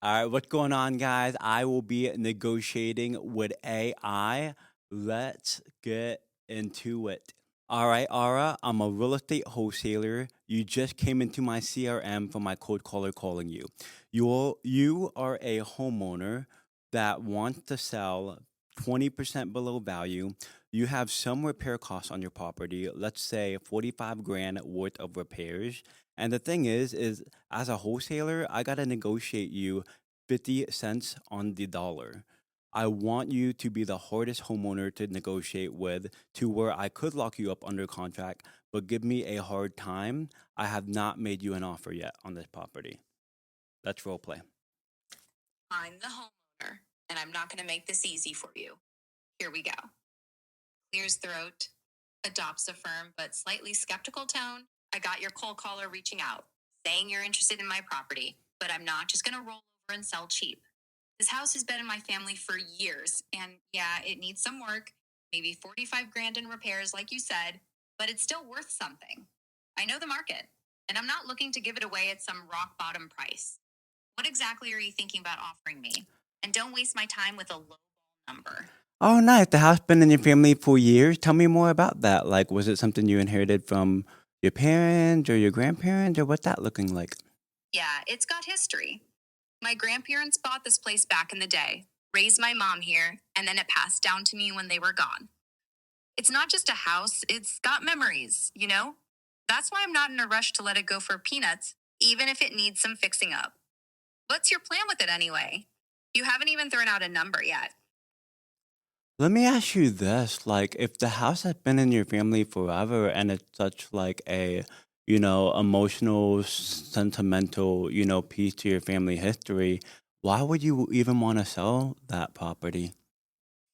All right, what's going on, guys? I will be negotiating with AI. Let's get into it. All right, Ara, I'm a real estate wholesaler. You just came into my CRM from my cold caller calling you. You are a homeowner that wants to sell 20% below value. You have some repair costs on your property, let's say 45 grand worth of repairs. And the thing is as a wholesaler, I got to negotiate you 50 cents on the dollar. I want you to be the hardest homeowner to negotiate with to where I could lock you up under contract, but give me a hard time. I have not made you an offer yet on this property. Let's role play. I'm the homeowner, and I'm not going to make this easy for you. Here we go. Clears throat, adopts a firm but slightly skeptical tone. I got your cold caller reaching out, saying you're interested in my property, but I'm not just going to roll over and sell cheap. This house has been in my family for years, and yeah, it needs some work, maybe 45 grand in repairs, like you said, but it's still worth something. I know the market, and I'm not looking to give it away at some rock bottom price. What exactly are you thinking about offering me? And don't waste my time with a low number. Oh, nice. The house been in your family for years. Tell me more about that. Like, was it something you inherited from your parents or your grandparents, or what's that looking like? Yeah, it's got history. My grandparents bought this place back in the day, raised my mom here, and then it passed down to me when they were gone. It's not just a house, it's got memories, you know? That's why I'm not in a rush to let it go for peanuts, even if it needs some fixing up. What's your plan with it anyway? You haven't even thrown out a number yet. Let me ask you this, like if the house has been in your family forever and it's such like a, emotional, sentimental, piece to your family history, why would you even want to sell that property?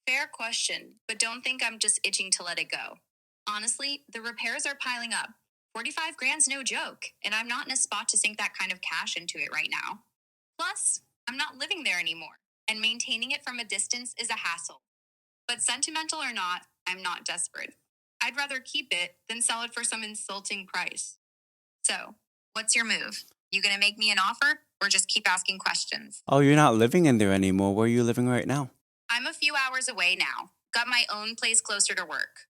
Fair question, but don't think I'm just itching to let it go. Honestly, the repairs are piling up. 45 grand's no joke, and I'm not in a spot to sink that kind of cash into it right now. Plus, I'm not living there anymore, and maintaining it from a distance is a hassle. But sentimental or not, I'm not desperate. I'd rather keep it than sell it for some insulting price. So, what's your move? You gonna make me an offer or just keep asking questions? Oh, you're not living in there anymore. Where are you living right now? I'm a few hours away now. Got my own place closer to work.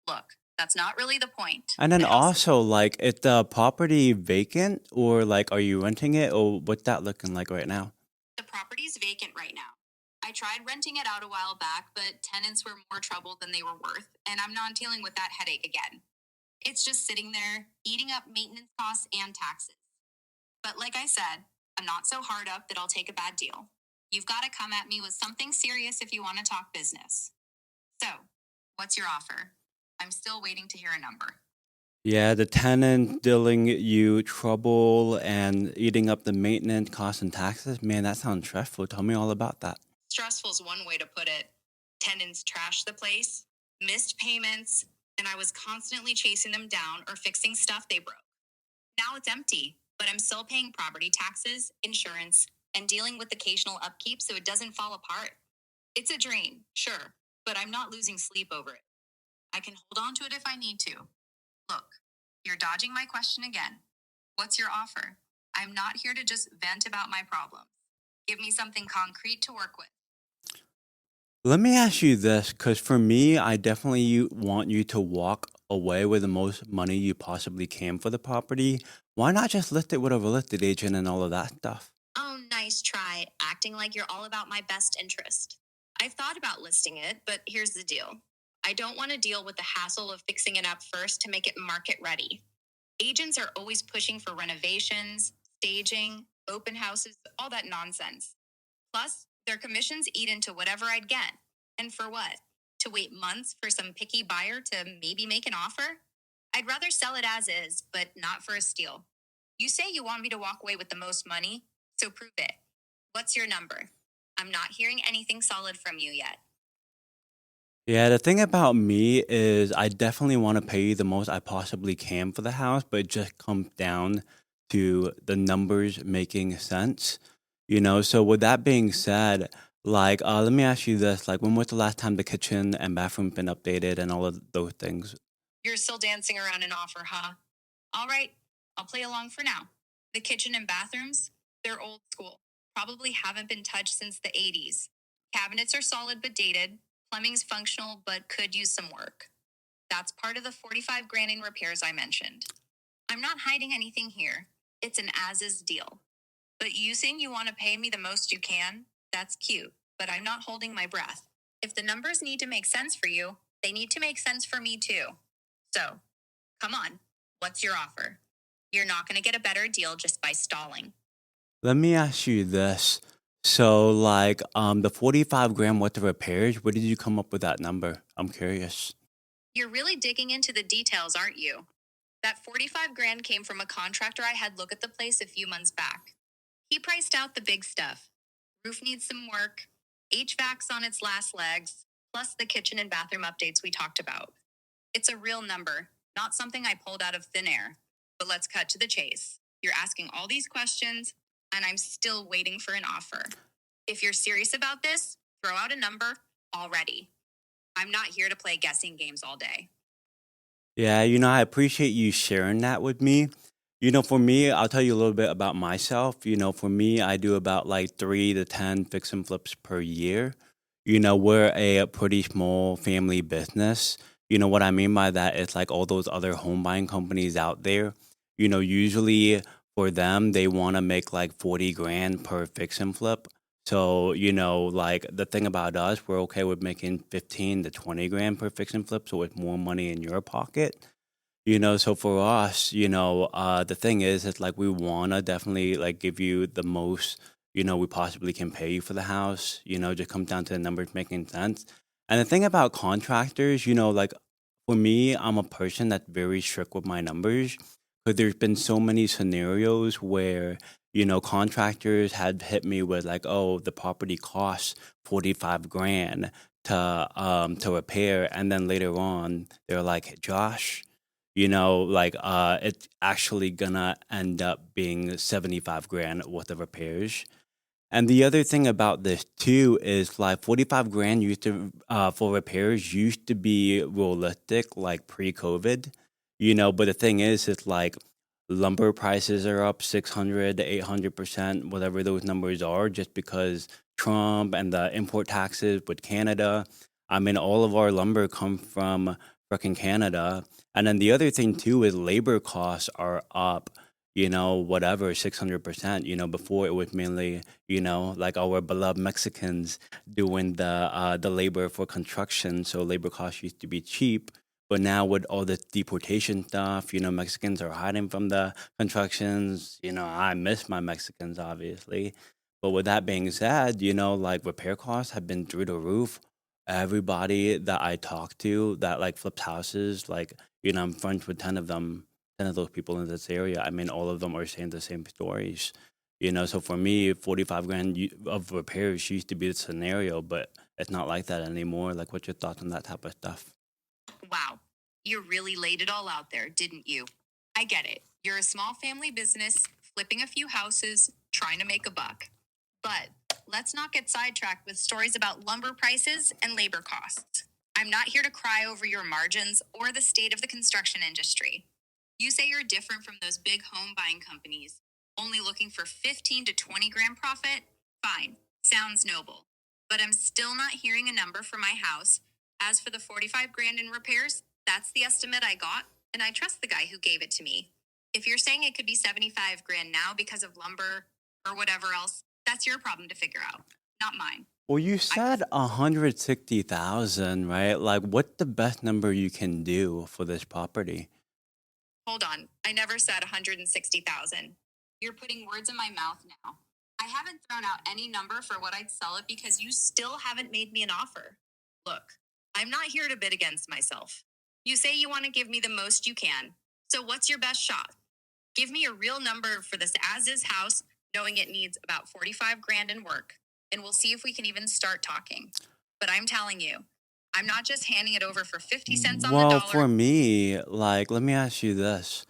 Look, that's not really the point. And then The house, also, like, is the property vacant or like, are you renting it or what's that looking like right now? the property's vacant right now. I tried renting it out a while back, but tenants were more trouble than they were worth, and I'm not dealing with that headache again. It's just sitting there, eating up maintenance costs and taxes. But like I said, I'm not so hard up that I'll take a bad deal. You've got to come at me with something serious if you want to talk business. So, what's your offer? I'm still waiting to hear a number. Yeah, the tenant dealing you trouble and eating up the maintenance costs and taxes. Man, that sounds stressful. Tell me all about that. Stressful's one way to put it. Tenants trashed the place, missed payments, and I was constantly chasing them down or fixing stuff they broke. Now it's empty, but I'm still paying property taxes, insurance, and dealing with occasional upkeep so it doesn't fall apart. It's a drain, sure, but I'm not losing sleep over it. I can hold on to it if I need to. Look, you're dodging my question again. What's your offer? I'm not here to just vent about my problems. Give me something concrete to work with. Let me ask you this, because for me, I definitely want you to walk away with the most money you possibly can for the property. Why not just list it with a real estate agent and all of that stuff? Oh, nice try, acting like you're all about my best interest. I've thought about listing it, but here's the deal. I don't want to deal with the hassle of fixing it up first to make it market ready. Agents are always pushing for renovations, staging, open houses, all that nonsense. Plus, their commissions eat into whatever I'd get. And for what? To wait months for some picky buyer to maybe make an offer? I'd rather sell it as is, but not for a steal. You say you want me to walk away with the most money, so prove it. What's your number? I'm not hearing anything solid from you yet. Yeah, the thing about me is I definitely want to pay you the most I possibly can for the house, but it just comes down to the numbers making sense. So with that being said, like, let me ask you this, like, when was the last time the kitchen and bathroom been updated and all of those things? You're still dancing around an offer, huh? All right, I'll play along for now. The kitchen and bathrooms, they're old school. Probably haven't been touched since the 80s. Cabinets are solid but dated. Plumbing's functional but could use some work. That's part of the 45 grand in repairs I mentioned. I'm not hiding anything here. It's an as is deal. But you saying you want to pay me the most you can, that's cute, but I'm not holding my breath. If the numbers need to make sense for you, they need to make sense for me too. So, come on, what's your offer? You're not going to get a better deal just by stalling. Let me ask you this. So, like, the 45 grand worth of repairs, where did you come up with that number? I'm curious. You're really digging into the details, aren't you? That 45 grand came from a contractor I had look at the place a few months back. He priced out the big stuff. Roof needs some work, HVAC's on its last legs, plus the kitchen and bathroom updates we talked about. It's a real number, not something I pulled out of thin air. But let's cut to the chase. You're asking all these questions, and I'm still waiting for an offer. If you're serious about this, throw out a number already. I'm not here to play guessing games all day. Yeah, I appreciate you sharing that with me. For me, I'll tell you a little bit about myself. For me, I do about like 3 to 10 fix and flips per year. We're a pretty small family business. What I mean by that is like all those other home buying companies out there, usually for them, they want to make like 40 grand per fix and flip. So, like the thing about us, we're okay with making 15 to 20 grand per fix and flip. So it's more money in your pocket. So for us, the thing is, it's like we wanna definitely like give you the most, we possibly can pay you for the house. Just comes down to the numbers making sense. And the thing about contractors, like for me, I'm a person that's very strict with my numbers. But there's been so many scenarios where, contractors had hit me with like, oh, the property costs 45 grand to repair, and then later on they're like, Josh, like it's actually gonna end up being 75 grand worth of repairs. And the other thing about this too is like 45 grand used to for repairs used to be realistic like pre-COVID, but the thing is it's like lumber prices are up 600 to 800%, whatever those numbers are, just because Trump and the import taxes with Canada. I mean, all of our lumber come from freaking Canada. And then the other thing too is labor costs are up, whatever, 600%. Before it was mainly, like our beloved Mexicans doing the labor for construction. So labor costs used to be cheap. But now with all the deportation stuff, Mexicans are hiding from the constructions. I miss my Mexicans, obviously. But with that being said, like repair costs have been through the roof. Everybody that I talk to that like flips houses, like, I'm friends with 10 of them, 10 of those people in this area. I mean, all of them are saying the same stories. So for me, 45 grand of repairs used to be the scenario, but it's not like that anymore. Like, what's your thoughts on that type of stuff? Wow, you really laid it all out there, didn't you? I get it. You're a small family business, flipping a few houses, trying to make a buck. But let's not get sidetracked with stories about lumber prices and labor costs. I'm not here to cry over your margins or the state of the construction industry. You say you're different from those big home buying companies, only looking for 15 to 20 grand profit? Fine, sounds noble. But I'm still not hearing a number for my house. As for the 45 grand in repairs, that's the estimate I got, and I trust the guy who gave it to me. If you're saying it could be 75 grand now because of lumber or whatever else, that's your problem to figure out, not mine. Well, you said 160,000, right? Like, what's the best number you can do for this property? Hold on, I never said 160,000. You're putting words in my mouth now. I haven't thrown out any number for what I'd sell it because you still haven't made me an offer. Look, I'm not here to bid against myself. You say you want to give me the most you can. So what's your best shot? Give me a real number for this as-is house, knowing it needs about 45 grand in work, and we'll see if we can even start talking. But I'm telling you, I'm not just handing it over for 50 cents on the Well, dollar. for me, like, let me ask you this,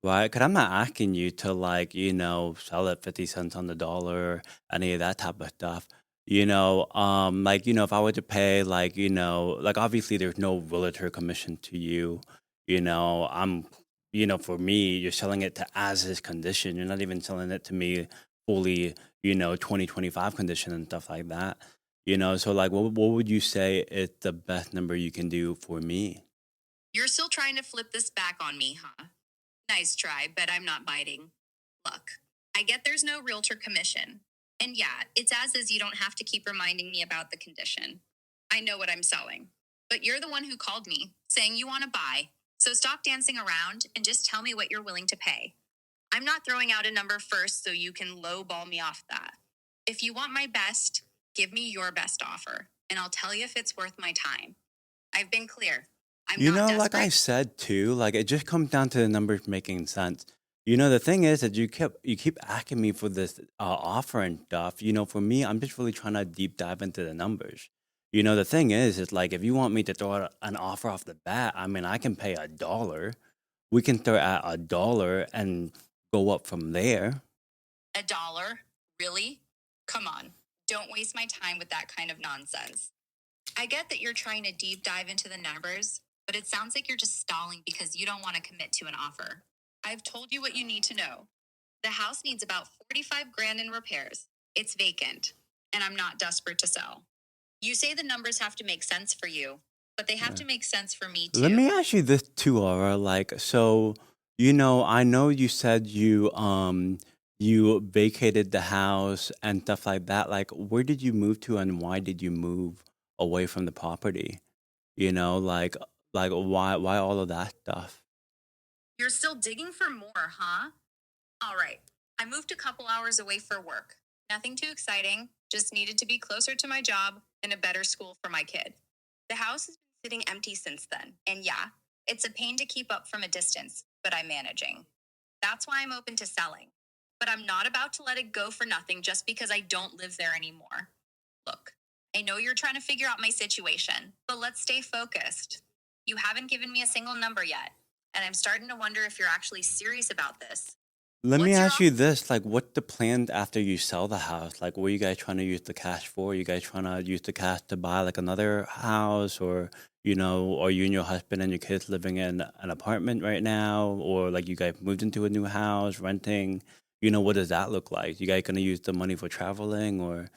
right? Because I'm not asking you to, like, sell it 50 cents on the dollar, any of that type of stuff. Like, if I were to pay, like, like, obviously there's no realtor commission to you. For me, you're selling it to as is condition. You're not even selling it to me fully, 2025 condition and stuff like that. So like what would you say is the best number you can do for me? You're still trying to flip this back on me, huh? Nice try, but I'm not biting. Look, I get there's no realtor commission. And yeah, it's as is you don't have to keep reminding me about the condition. I know what I'm selling. But you're the one who called me saying you want to buy. So stop dancing around and just tell me what you're willing to pay. I'm not throwing out a number first so you can lowball me off that. If you want my best, give me your best offer, and I'll tell you if it's worth my time. I've been clear. I'm not Like I desperate. said too, like it just comes down to the numbers making sense. The thing is that you keep asking me for this offer and stuff. For me, I'm just really trying to deep dive into the numbers. The thing is like if you want me to throw out an offer off the bat, I mean, I can pay $1. We can throw out $1 and go up from there. $1? Really? Come on. Don't waste my time with that kind of nonsense. I get that you're trying to deep dive into the numbers, but it sounds like you're just stalling because you don't want to commit to an offer. I've told you what you need to know. The house needs about 45 grand in repairs. It's vacant, and I'm not desperate to sell. You say the numbers have to make sense for you, but they have Yeah. to make sense for me Let too. me ask you this too, Aura. Like, so, I know you said you vacated the house and stuff like that. Like, where did you move to and why did you move away from the property? Like why all of that stuff? You're still digging for more, huh? All right. I moved a couple hours away for work. Nothing too exciting, just needed to be closer to my job and a better school for my kid. The house has been sitting empty since then, and yeah, it's a pain to keep up from a distance, but I'm managing. That's why I'm open to selling. But I'm not about to let it go for nothing just because I don't live there anymore. Look, I know you're trying to figure out my situation, but let's stay focused. You haven't given me a single number yet, and I'm starting to wonder if you're actually serious about this. Let me What's your ask you this, like what the plan after you sell the house? Like what are you guys trying to use the cash for? You guys trying to use the cash to buy like another house or are you and your husband and your kids living in an apartment right now? Or like you guys moved into a new house, renting? What does that look like? You guys gonna use the money for traveling or,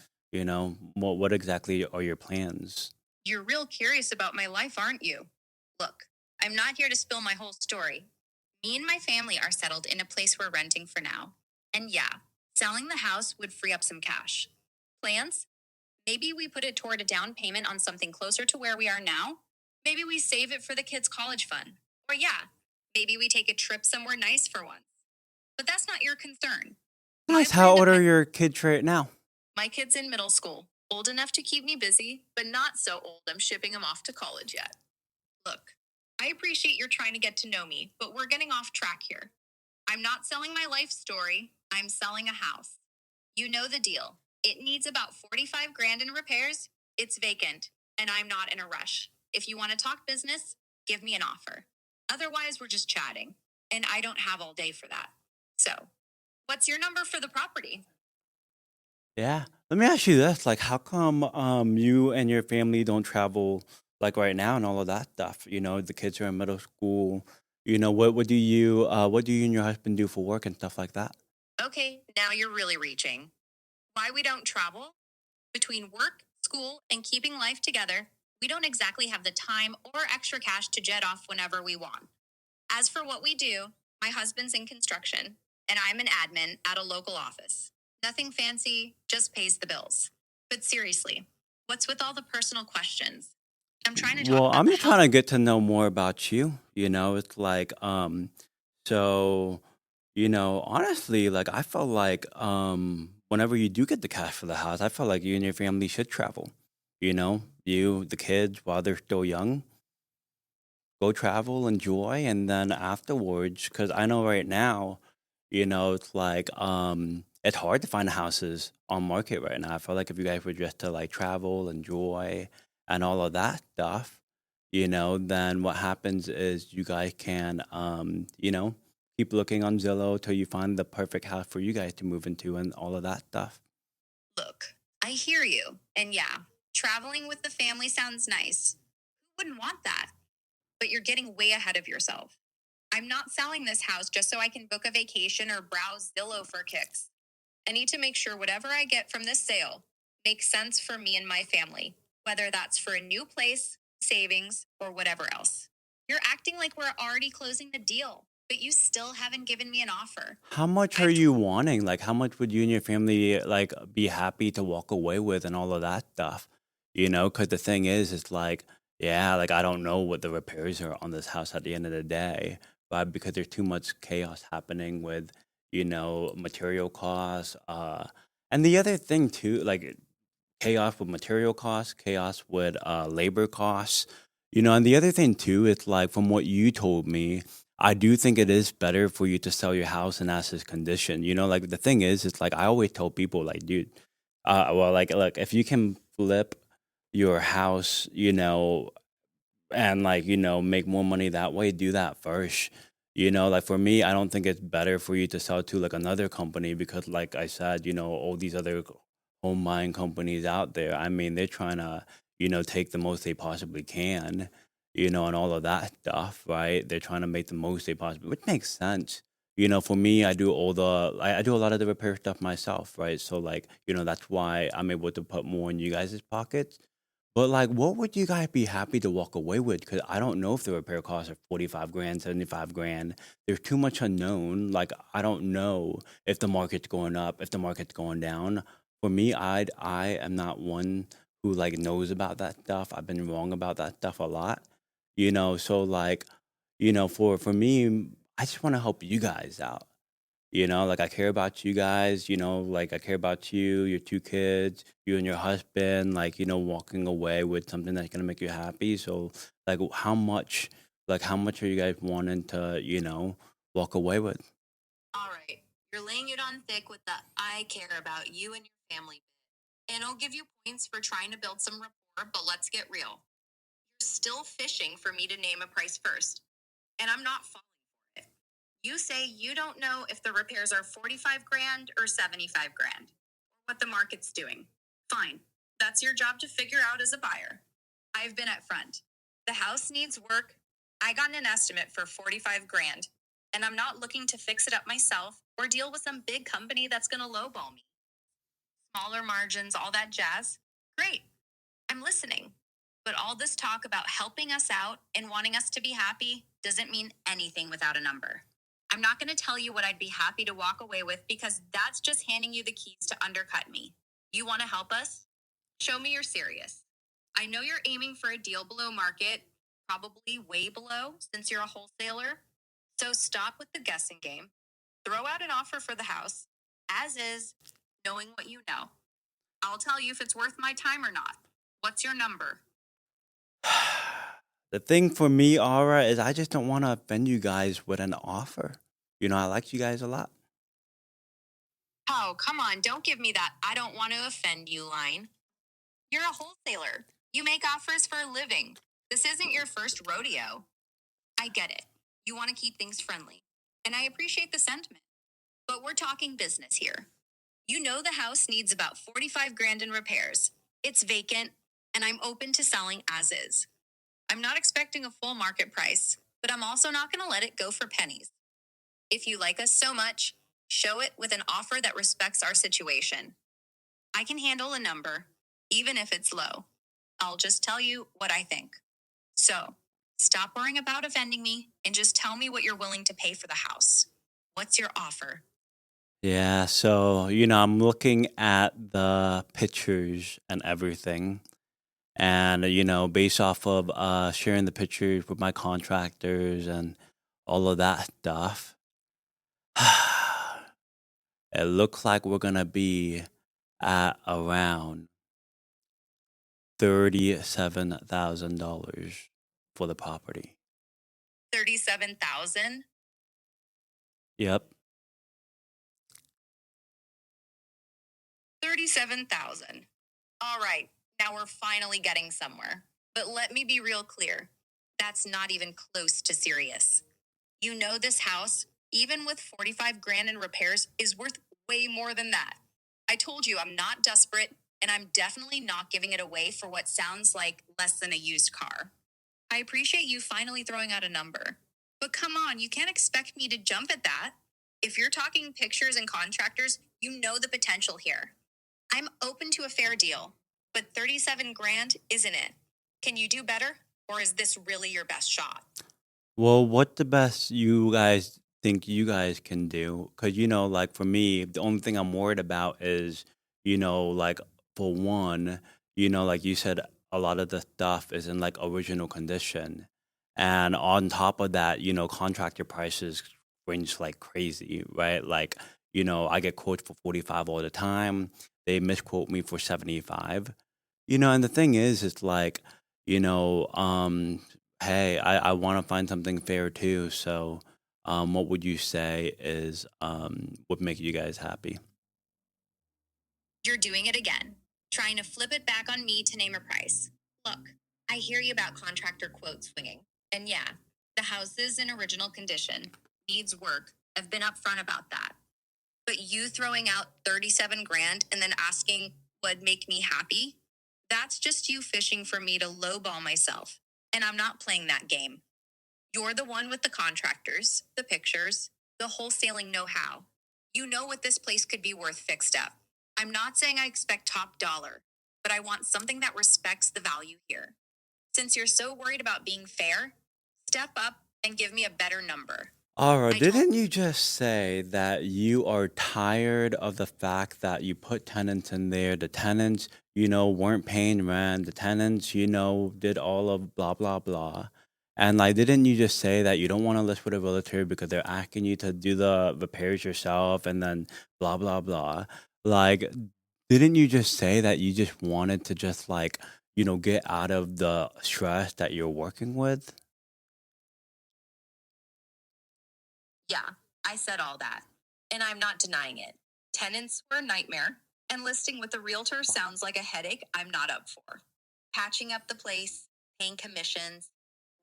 what exactly are your plans? You're real curious about my life, aren't you? Look, I'm not here to spill my whole story. Me and my family are settled in a place we're renting for now. And yeah, selling the house would free up some cash. Plans? Maybe we put it toward a down payment on something closer to where we are now. Maybe we save it for the kids' college fund. Or yeah, maybe we take a trip somewhere nice for once. But that's not your concern. My Nice. How plan to old are fi- your kids right now? My kid's in middle school, old enough to keep me busy, but not so old I'm shipping him off to college yet. Look, I appreciate you're trying to get to know me, but we're getting off track here. I'm not selling my life story, I'm selling a house. You know the deal. It needs about 45 grand in repairs. It's vacant, and I'm not in a rush. If you want to talk business, give me an offer. Otherwise, we're just chatting, and I don't have all day for that. So, what's your number for the property? Yeah. Let me ask you this, like how come you and your family don't travel like right now and all of that stuff? The kids are in middle school. What do you and your husband do for work and stuff like that? Okay, now you're really reaching. Why we don't travel? Between work, school, and keeping life together, we don't exactly have the time or extra cash to jet off whenever we want. As for what we do, my husband's in construction, and I'm an admin at a local office. Nothing fancy, just pays the bills. But seriously, what's with all the personal questions? I'm trying to talk Well, about I'm the just health. trying to get to know more about you. It's like so honestly, like I felt like whenever you do get the cash for the house, I felt like you and your family should travel. The kids while they're still young, go travel, enjoy, and then afterwards, because I know right now, it's like it's hard to find houses on market right now. I feel like if you guys were just to like travel, enjoy, and all of that stuff, then what happens is you guys can keep looking on Zillow till you find the perfect house for you guys to move into and all of that stuff. Look, I hear you. And yeah, traveling with the family sounds nice. Who wouldn't want that? But you're getting way ahead of yourself. I'm not selling this house just so I can book a vacation or browse Zillow for kicks. I need to make sure whatever I get from this sale makes sense for me and my family, whether that's for a new place, savings, or whatever else. You're acting like we're already closing the deal, but you still haven't given me an offer. How much are I've you wanting? Like, how much would you and your family like be happy to walk away with and all of that stuff? Because the thing is like, yeah, like I don't know what the repairs are on this house at the end of the day, but because there's too much chaos happening with, material costs, and the other thing too, like chaos with material costs, chaos with labor costs. And the other thing too is like from what you told me, I do think it is better for you to sell your house in as is condition. Like the thing is, it's like I always tell people, like, dude, well, like, look, if you can flip your house, and like make more money that way, do that first. Like for me, I don't think it's better for you to sell to like another company because like I said, all these other home buying companies out there, I mean, they're trying to take the most they possibly can, and all of that stuff, right? They're trying to make the most they possibly, which makes sense. For me, I do a lot of the repair stuff myself, right? So like that's why I'm able to put more in you guys' pockets. But like, what would you guys be happy to walk away with? Because I don't know if the repair costs are 45 grand, 75 grand. There's too much unknown. Like, I don't know if the market's going up, if the market's going down. For me, I am not one who like knows about that stuff. I've been wrong about that stuff a lot. So like, for me, I just want to help you guys out. Like I care about you guys, like I care about you, your two kids, you and your husband, like, walking away with something that's gonna make you happy. So like how much are you guys wanting to, walk away with? All right. You're laying it on thick with the I care about you and your family bit. And I'll give you points for trying to build some rapport, but let's get real. You're still fishing for me to name a price first, and I'm not falling for it. You say you don't know if the repairs are 45 grand or 75 grand, or what the market's doing. Fine. That's your job to figure out as a buyer. I've been at front. The house needs work. I got an estimate for 45 grand, and I'm not looking to fix it up myself or deal with some big company that's going to lowball me. Smaller margins, all that jazz. Great. I'm listening. But all this talk about helping us out and wanting us to be happy doesn't mean anything without a number. I'm not going to tell you what I'd be happy to walk away with because that's just handing you the keys to undercut me. You want to help us? Show me you're serious. I know you're aiming for a deal below market, probably way below since you're a wholesaler. So stop with the guessing game. Throw out an offer for the house, as is, knowing what you know. I'll tell you if it's worth my time or not. What's your number? The thing for me, Aura, is I just don't want to offend you guys with an offer. I like you guys a lot. Oh, come on. Don't give me that I don't want to offend you line. You're a wholesaler. You make offers for a living. This isn't your first rodeo. I get it. You want to keep things friendly. And I appreciate the sentiment. But we're talking business here. You know the house needs about 45 grand in repairs. It's vacant, and I'm open to selling as is. I'm not expecting a full market price, but I'm also not going to let it go for pennies. If you like us so much, show it with an offer that respects our situation. I can handle a number, even if it's low. I'll just tell you what I think. So, stop worrying about offending me and just tell me what you're willing to pay for the house. What's your offer? Yeah, so I'm looking at the pictures and everything. And based off of sharing the pictures with my contractors and all of that stuff, it looks like we're gonna be at around $37,000 for the property. 37,000? Yep. 37,000. All right, now we're finally getting somewhere. But let me be real clear. That's not even close to serious. You know this house, even with 45 grand in repairs, is worth way more than that. I told you I'm not desperate, and I'm definitely not giving it away for what sounds like less than a used car. I appreciate you finally throwing out a number. But come on, you can't expect me to jump at that. If you're talking pictures and contractors, you know the potential here. I'm open to a fair deal, but 37 grand isn't it? Can you do better? Or is this really your best shot? Well, what the best you guys think you guys can do? Because, like for me, the only thing I'm worried about is, like for one, like you said, a lot of the stuff is in like original condition. And on top of that, contractor prices range like crazy, right? Like, I get quotes for 45 all the time. They misquote me for 75. And the thing is, it's like, you know, um, hey, I want to find something fair too. So, what would you say is would make you guys happy? You're doing it again, trying to flip it back on me to name a price. Look, I hear you about contractor quote swinging. And yeah, the house is in original condition, needs work. I've been upfront about that. But you throwing out 37 grand and then asking what'd make me happy, that's just you fishing for me to lowball myself. And I'm not playing that game. You're the one with the contractors, the pictures, the wholesaling know how. You know what this place could be worth fixed up. I'm not saying I expect top dollar, but I want something that respects the value here. Since you're so worried about being fair, step up and give me a better number. Aura, I told didn't you just say that you are tired of the fact that you put tenants in there? The tenants, weren't paying rent. The tenants, did all of blah, blah, blah. And like, didn't you just say that you don't want to list with a realtor because they're asking you to do the repairs yourself and then blah, blah, blah? Like, didn't you just say that you just wanted to just like, get out of the stress that you're working with? Yeah, I said all that. And I'm not denying it. Tenants were a nightmare, and listing with a realtor sounds like a headache I'm not up for. Patching up the place, paying commissions,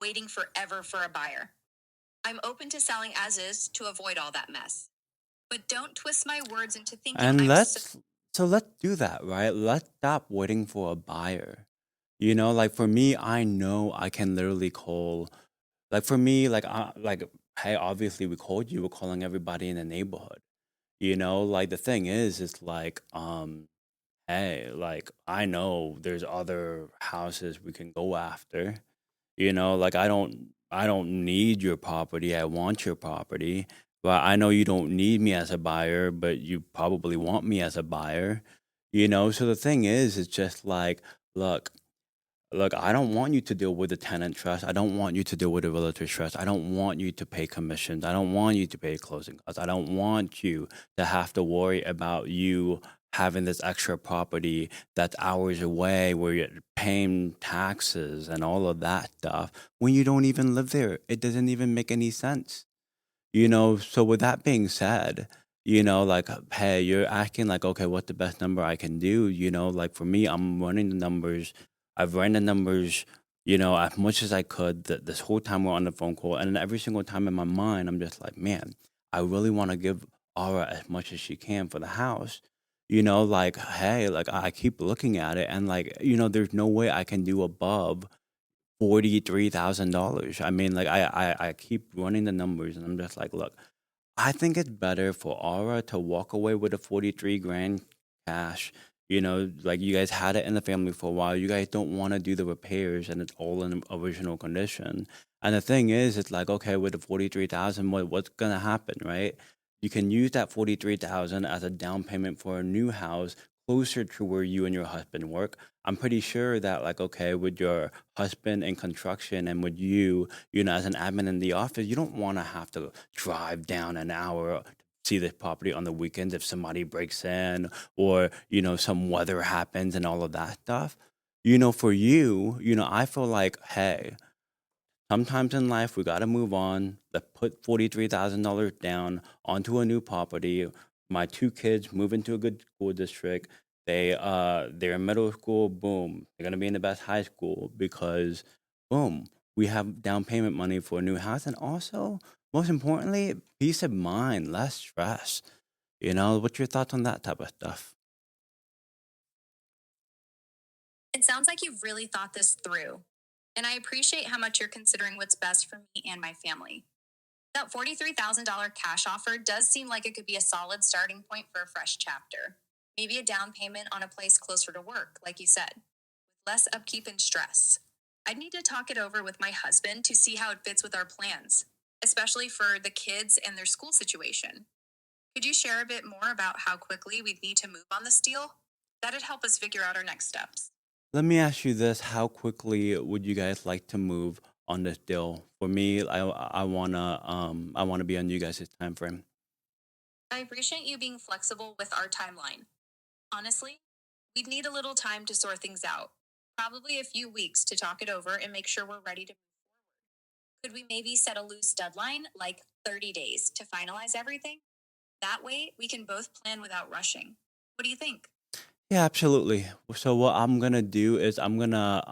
waiting forever for a buyer. I'm open to selling as is to avoid all that mess. But don't twist my words into thinking And I'm so. let's do that, right? Let's stop waiting for a buyer. Like for me, I know I can literally call. Like for me, like hey, obviously we called you. We're calling everybody in the neighborhood. Like the thing is like hey, like I know there's other houses we can go after. Like I don't need your property. I want your property. But I know you don't need me as a buyer, but you probably want me as a buyer. So the thing is, it's just like, look, look, I don't want you to deal with the tenant trust. I don't want you to deal with the realtor trust. I don't want you to pay commissions. I don't want you to pay closing costs. I don't want you to have to worry about you having this extra property that's hours away where you're paying taxes and all of that stuff when you don't even live there. It doesn't even make any sense. So with that being said, like, hey, you're asking like, okay, what's the best number I can do? Like for me, I'm running the numbers. I've run the numbers, as much as I could this whole time we're on the phone call. And then every single time in my mind, I'm just like, man, I really want to give Aura as much as she can for the house. Like, hey, like I keep looking at it and like, there's no way I can do above $43,000. I mean, like I keep running the numbers and I'm just like, look, I think it's better for Aura to walk away with a 43 grand cash. Like you guys had it in the family for a while. You guys don't want to do the repairs and it's all in original condition. And the thing is, it's like, okay, with the 43,000, what's gonna happen, right? You can use that 43,000 as a down payment for a new house closer to where you and your husband work. I'm pretty sure that like, okay, with your husband in construction and with you, as an admin in the office, you don't want to have to drive down an hour to see this property on the weekends if somebody breaks in or, some weather happens and all of that stuff. For you, I feel like, hey, sometimes in life we got to move on. Let's put $43,000 down onto a new property. My two kids move into a good school district. They're in middle school. Boom, they're gonna be in the best high school because, boom, we have down payment money for a new house, and also most importantly, peace of mind, less stress. What's your thoughts on that type of stuff? It sounds like you've really thought this through. And I appreciate how much you're considering what's best for me and my family. That $43,000 cash offer does seem like it could be a solid starting point for a fresh chapter. Maybe a down payment on a place closer to work, like you said, with less upkeep and stress. I'd need to talk it over with my husband to see how it fits with our plans, especially for the kids and their school situation. Could you share a bit more about how quickly we'd need to move on this deal? That'd help us figure out our next steps. Let me ask you this: how quickly would you guys like to move on this deal? For me, I wanna be on you guys' time frame. I appreciate you being flexible with our timeline. Honestly, we'd need a little time to sort things out. Probably a few weeks to talk it over and make sure we're ready to move forward. Could we maybe set a loose deadline, like 30 days, to finalize everything? That way, we can both plan without rushing. What do you think? Yeah, absolutely. So what I'm gonna do is I'm gonna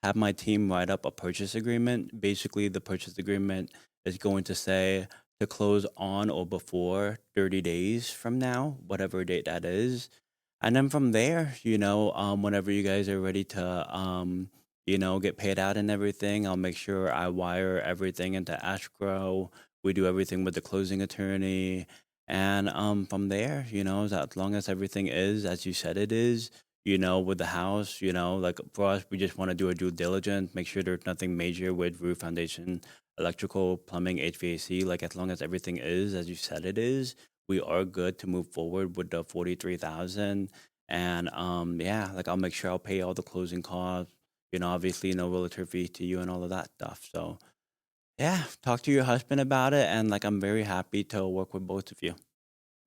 have my team write up a purchase agreement. Basically, the purchase agreement is going to say to close on or before 30 days from now, whatever date that is. And then from there, whenever you guys are ready to, get paid out and everything, I'll make sure I wire everything into escrow. We do everything with the closing attorney. And from there, as long as everything is as you said it is, with the house, like for us, we just want to do a due diligence, make sure there's nothing major with roof foundation, electrical, plumbing, HVAC. Like as long as everything is as you said it is, we are good to move forward with the 43,000. And yeah, like I'll make sure I'll pay all the closing costs, obviously no realtor fee to you and all of that stuff. So yeah, talk to your husband about it, and like I'm very happy to work with both of you.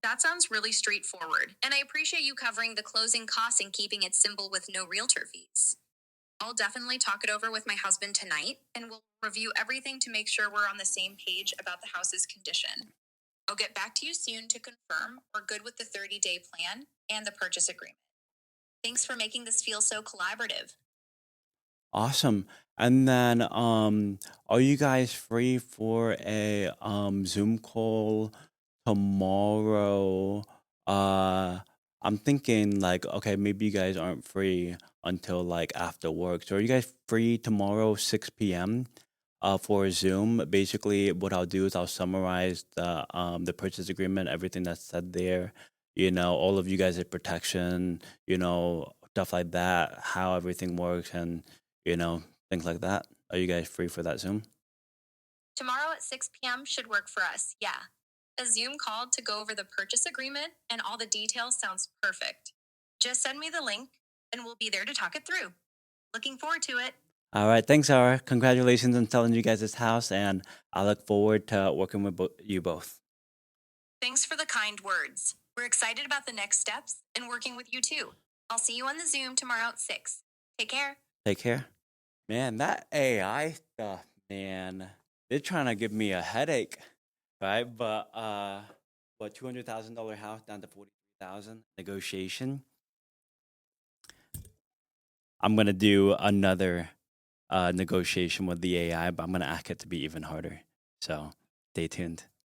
That sounds really straightforward, and I appreciate you covering the closing costs and keeping it simple with no realtor fees. I'll definitely talk it over with my husband tonight, and we'll review everything to make sure we're on the same page about the house's condition. I'll get back to you soon to confirm we're good with the 30-day plan and the purchase agreement. Thanks for making this feel so collaborative. Awesome. And then are you guys free for a Zoom call tomorrow? Uh I'm thinking like okay, maybe you guys aren't free until like after work. So are you guys free tomorrow 6 p.m. For Zoom? Basically what I'll do is I'll summarize the purchase agreement, everything that's said there, all of you guys' protection, stuff like that, how everything works and things like that. Are you guys free for that Zoom? Tomorrow at 6 p.m. should work for us, yeah. A Zoom call to go over the purchase agreement and all the details sounds perfect. Just send me the link and we'll be there to talk it through. Looking forward to it. All right, thanks, Ara. Congratulations on selling you guys this house, and I look forward to working with you both. Thanks for the kind words. We're excited about the next steps and working with you too. I'll see you on the Zoom tomorrow at 6. Take care. Take care. Man, that AI stuff, man, they're trying to give me a headache, right? But what $200,000 house down to 43,000 negotiation. I'm gonna do another negotiation with the AI, but I'm gonna ask it to be even harder. So stay tuned.